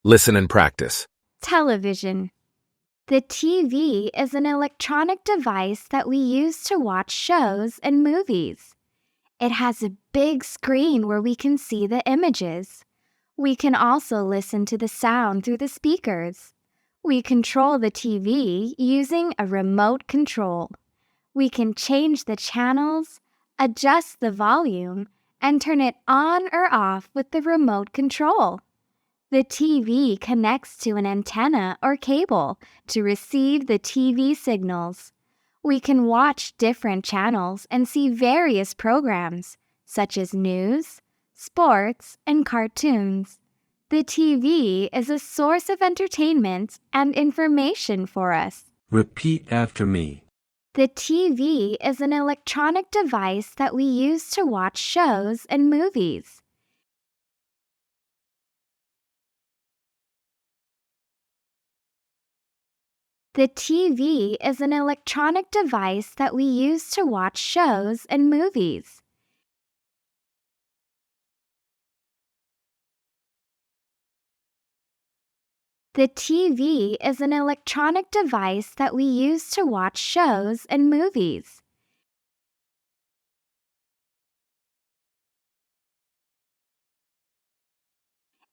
Listen and practice. Television. The TV is an electronic device that we use to watch shows and movies. It has a big screen where we can see the images. We can also listen to the sound through the speakers. We control the TV using a remote control. We can change the channels, adjust the volume, and turn it on or off with the remote control. The TV connects to an antenna or cable to receive the TV signals. We can watch different channels and see various programs, such as news, sports, and cartoons. The TV is a source of entertainment and information for us. Repeat after me. The TV is an electronic device that we use to watch shows and movies. The TV is an electronic device that we use to watch shows and movies. The TV is an electronic device that we use to watch shows and movies.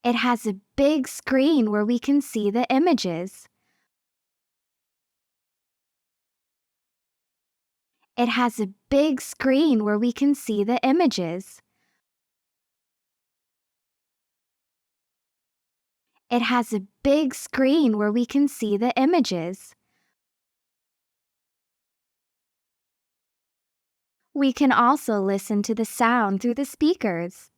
It has a big screen where we can see the images. It has a big screen where we can see the images. It has a big screen where we can see the images. We can also listen to the sound through the speakers.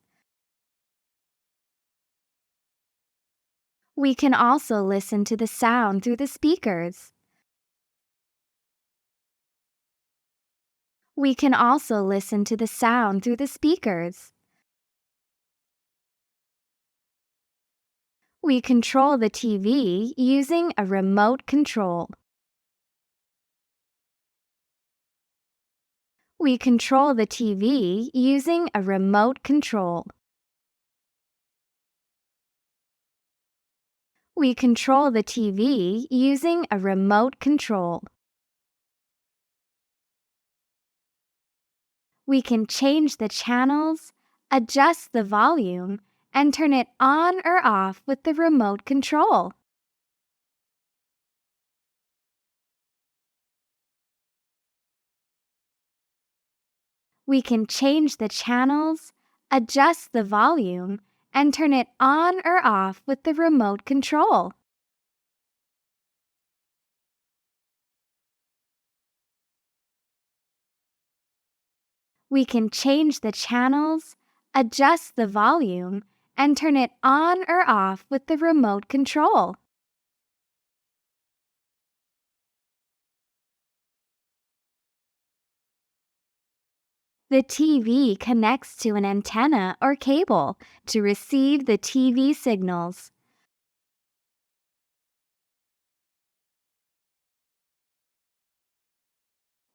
We can also listen to the sound through the speakers. We can also listen to the sound through the speakers. We control the TV using a remote control. We control the TV using a remote control. We control the TV using a remote control. We can change the channels, adjust the volume, and turn it on or off with the remote control. We can change the channels, adjust the volume, and turn it on or off with the remote control. We can change the channels, adjust the volume, and turn it on or off with the remote control. The TV connects to an antenna or cable to receive the TV signals.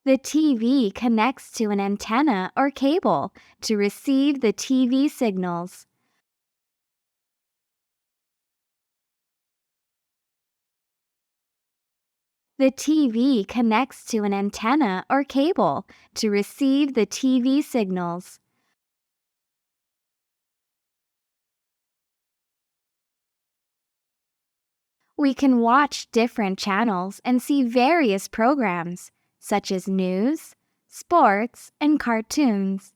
The TV connects to an antenna or cable to receive the TV signals. The TV connects to an antenna or cable to receive the TV signals. We can watch different channels and see various programs, such as news, sports, and cartoons.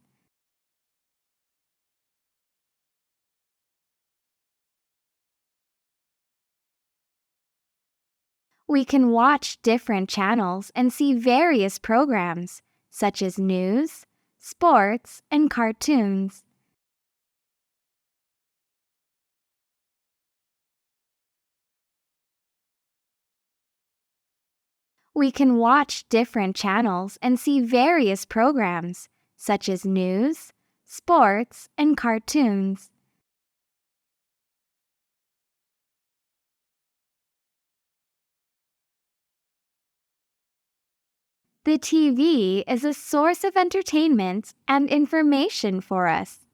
We can watch different channels and see various programs, such as news, sports, and cartoons. We can watch different channels and see various programs, such as news, sports, and cartoons. The TV is a source of entertainment and information for us.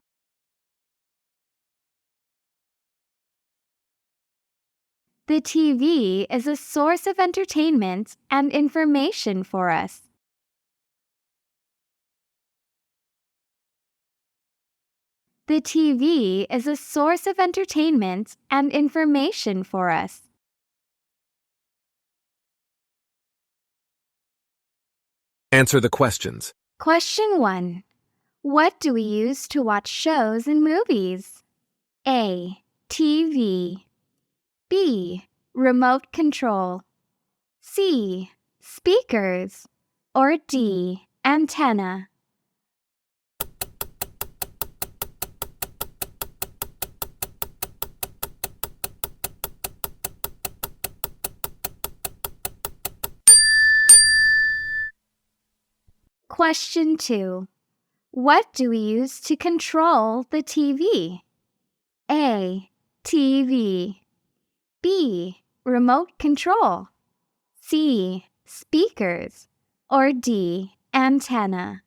The TV is a source of entertainment and information for us. The TV is a source of entertainment and information for us. Answer the questions. Question 1. What do we use to watch shows and movies? A. TV. B. Remote control. C. Speakers. Or D. Antenna. Question 2. What do we use to control the TV? A. TV. B. Remote control. C. Speakers. Or D. Antenna.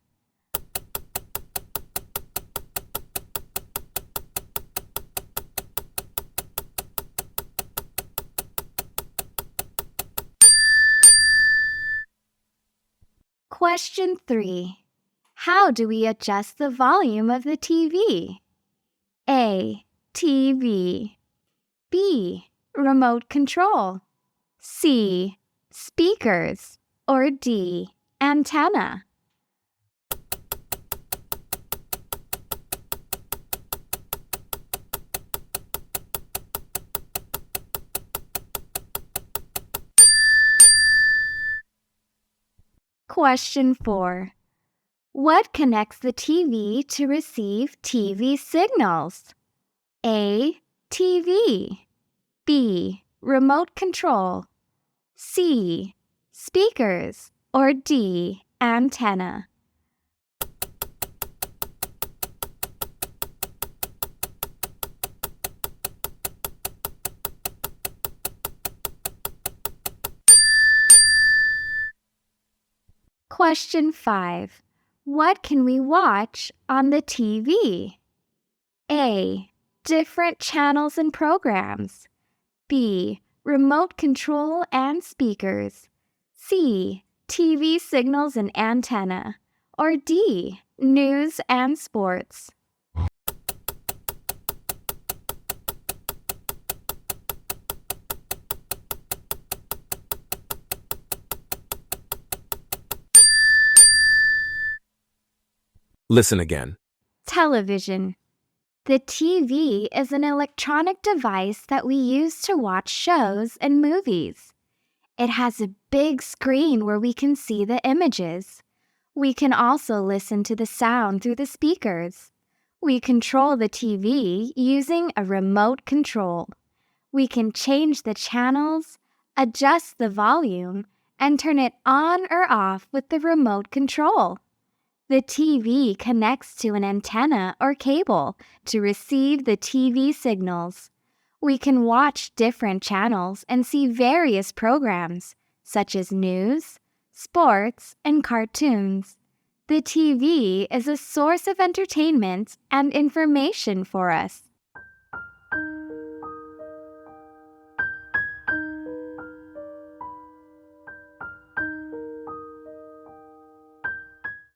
Question 3. How do we adjust the volume of the TV? A. TV. B. Remote control. C. Speakers. Or D. Antenna. Question 4. What connects the TV to receive TV signals? A. TV. B. Remote control. C. Speakers. Or D. Antenna. Question 5. What can we watch on the TV? A. Different channels and programs. B. Remote control and speakers. C. TV signals and antenna. Or D. News and sports. Listen again. Television. The TV is an electronic device that we use to watch shows and movies. It has a big screen where we can see the images. We can also listen to the sound through the speakers. We control the TV using a remote control. We can change the channels, adjust the volume, and turn it on or off with the remote control. The TV connects to an antenna or cable to receive the TV signals. We can watch different channels and see various programs, such as news, sports, and cartoons. The TV is a source of entertainment and information for us.